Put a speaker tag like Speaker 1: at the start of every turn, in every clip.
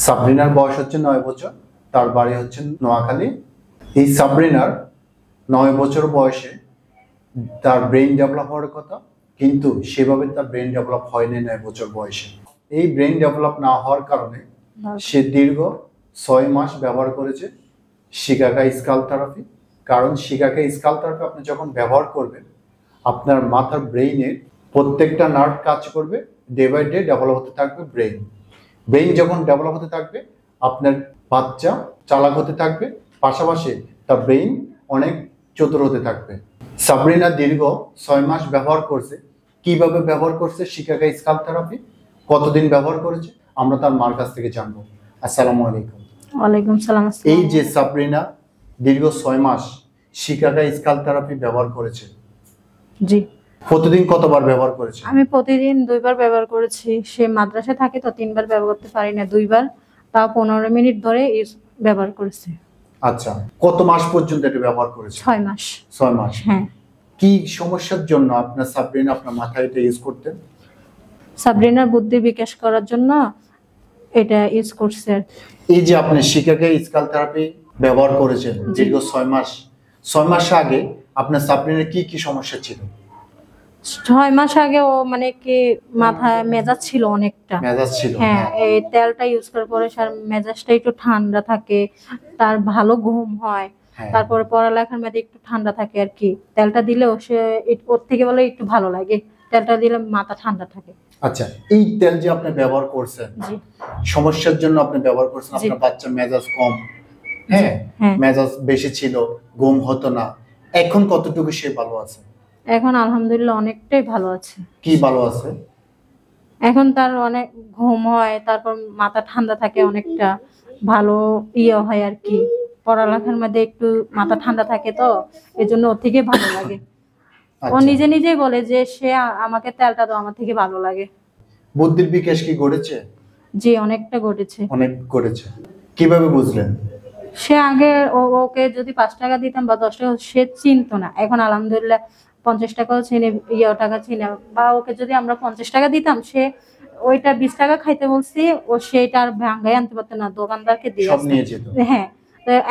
Speaker 1: সাবরিনার বয়স হচ্ছে 9 বছর, তার বাড়ি হচ্ছে নোয়াখালী। এই সাবরিনার 9 বছর বয়সে তার ব্রেন ডেভেলপ হওয়ার কথা, কিন্তু সেভাবে তার ব্রেন ডেভেলপ হয়নি 9 বছর বয়সে। এই ব্রেন ডেভেলপ না হওয়ার কারণে সে দীর্ঘ 6 মাস ব্যবহার করেছে শিকাগো স্কাল থেরাপি। কারণ শিকাগো স্কাল থেরাপি আপনি যখন ব্যবহার করবেন, আপনার মাথার ব্রেইনের প্রত্যেকটা নার্ভ কাজ করবে, ডে বাই ডে ডেভেলপ হতে থাকবে ব্রেইন যখন ডেভেলপ হতে থাকবে, আপনার বাচ্চা চালাক হতে থাকবে, পাশাপাশি তার ব্রেইন অনেক চতুর হতে থাকবে। সাবরিনা দীর্ঘ 6 মাস ব্যবহার করছে। কিভাবে ব্যবহার করছে শিকাগো স্কাল থেরাপি, কতদিন ব্যবহার করেছে, আমরা তার মার কাছ থেকে জানবো। আসসালামু আলাইকুম।
Speaker 2: ওয়ালাইকুম সালাম।
Speaker 1: এই যে সাবরিনা দীর্ঘ 6 মাস শিকাগো স্কাল থেরাপি ব্যবহার করেছে,
Speaker 2: জি।
Speaker 1: প্রতিদিন কতবার ব্যবহার করেছে?
Speaker 2: আমি প্রতিদিন 2 বার ব্যবহার করেছি। সে মাদ্রাসায় থাকে তো 3 বার ব্যবহার করতে পারি না, 2 বার, তাও 15 মিনিট ধরে ব্যবহার করেছে।
Speaker 1: আচ্ছা, কত মাস পর্যন্ত এটা ব্যবহার করেছে?
Speaker 2: 6 মাস।
Speaker 1: 6 মাস।
Speaker 2: হ্যাঁ।
Speaker 1: কি সমস্যার জন্য আপনার সাবরিনা আপনার মাথায় এটা ইউজ করতেন?
Speaker 2: সাবরিনার বুদ্ধি বিকাশ করার জন্য এটা ইউজ করছে।
Speaker 1: এই যে আপনি শিকাগো স্কাল থেরাপি ব্যবহার করেছেন দীর্ঘ 6 মাস, 6 মাস আগে আপনার সাবরিনার কি কি সমস্যা ছিল?
Speaker 2: 6 মাস আগে ও মানে কি মাথায় মেজাজ ছিল অনেকটা।
Speaker 1: মেজাজ ছিল?
Speaker 2: হ্যাঁ, এই তেলটা ইউজ করার পরে স্যার মেজাজটা একটু ঠান্ডা থাকে, তার ভালো ঘুম হয়, তারপরে পড়ালেখার মধ্যে একটু ঠান্ডা থাকে আর কি। তেলটা দিলেও সে ওর থেকে বলে একটু ভালো লাগে, তেলটা দিলে মাথা ঠান্ডা থাকে।
Speaker 1: আচ্ছা, এই তেল যে আপনি ব্যবহার করছেন সমস্যার জন্য আপনি ব্যবহার করছেন, আপনার বাচ্চার মেজাজ কম, হ্যাঁ, মেজাজ বেশি ছিল, ঘুম হতো না, এখন কতটুকু সে ভালো আছে?
Speaker 2: এখন আলহামদুলিল্লাহ অনেকটাই ভালো আছে।
Speaker 1: কি ভালো আছে?
Speaker 2: এখন তার অনেক ঘুম হয়, তারপর মাথা ঠান্ডা থাকে, অনেকটা ভালো হয় আর কি। পড়ালেখার মধ্যে একটু মাথা ঠান্ডা থাকে, তো এজন্য ওর থেকে ভালো লাগে। ও নিজে নিজেই বলে যে সে আমাকে তেলটা দাও, আমার থেকে ভালো লাগে।
Speaker 1: বুদ্ধির বিকাশ কি ঘটেছে?
Speaker 2: জি, অনেকটা ঘটেছে।
Speaker 1: অনেক ঘটেছে। কিভাবে বুঝলেন?
Speaker 2: সে আগে ওকে যদি 5 টাকা দিতাম বা 10 টাকা, সে চিনতো না। এখন আলহামদুলিল্লাহ 50 টাকাও চিনে, টাকা চিনে। বা ওকে যদি আমরা 50 টাকা দিতাম, সে ওইটা 20 টাকা খাইতে বলছি, ও সেটা আর ভাঙাই আনতে পারতো না, দোকানদারকে দিয়ে আসতো। হ্যাঁ,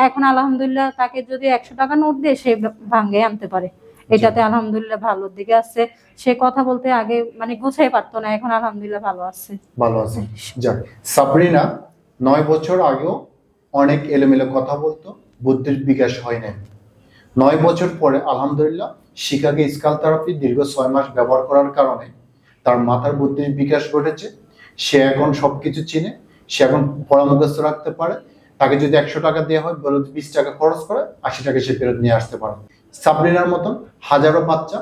Speaker 2: এখন আলহামদুলিল্লাহ তাকে যদি 100 টাকা নোট দিয়ে সে ভাঙাই আনতে পারে। এটাতে আলহামদুলিল্লাহ ভালোর দিকে আছে। সে কথা বলতে আগে মানে গুছাই পারতো না, এখন আলহামদুলিল্লাহ ভালো আছে।
Speaker 1: ভালো আছে। যাক, সাবরিনা 9 বছর আগেও অনেক এলোমেলো কথা বলতো, বুদ্ধির বিকাশ হয় না। 9 বছর পরে আলহামদুলিল্লাহ শিকাগো স্কাল থেরাপি দীর্ঘ 6 মাস ব্যবহার করার কারণে তার মাথার বুদ্ধির বিকাশ ঘটেছে। সে এখন সবকিছু চিনে, সে এখন পড়া মুখস্থ রাখতে পারে। তাকে যদি 100 টাকা দেওয়া হয়, বলে 20 টাকা খরচ করে 80 টাকা সে ফেরত নিয়ে আসতে পারে। সাবরিনার মতন হাজারো বাচ্চা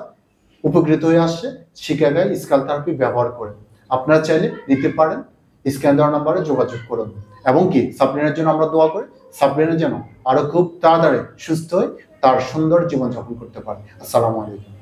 Speaker 1: উপকৃত হয়ে আসছে শিকাগো স্কাল থেরাপি ব্যবহার করে। আপনারা চাইলে নিতে পারেন, স্ক্যান দেওয়ার নাম্বারে যোগাযোগ করুন। এবং কি সাবরিনার জন্য আমরা দোয়া করি, সাবরিনা যেন আরো খুব তাড়াতাড়ি সুস্থ হয়ে তার সুন্দর জীবনযাপন করতে পারে। আসসালামু আলাইকুম।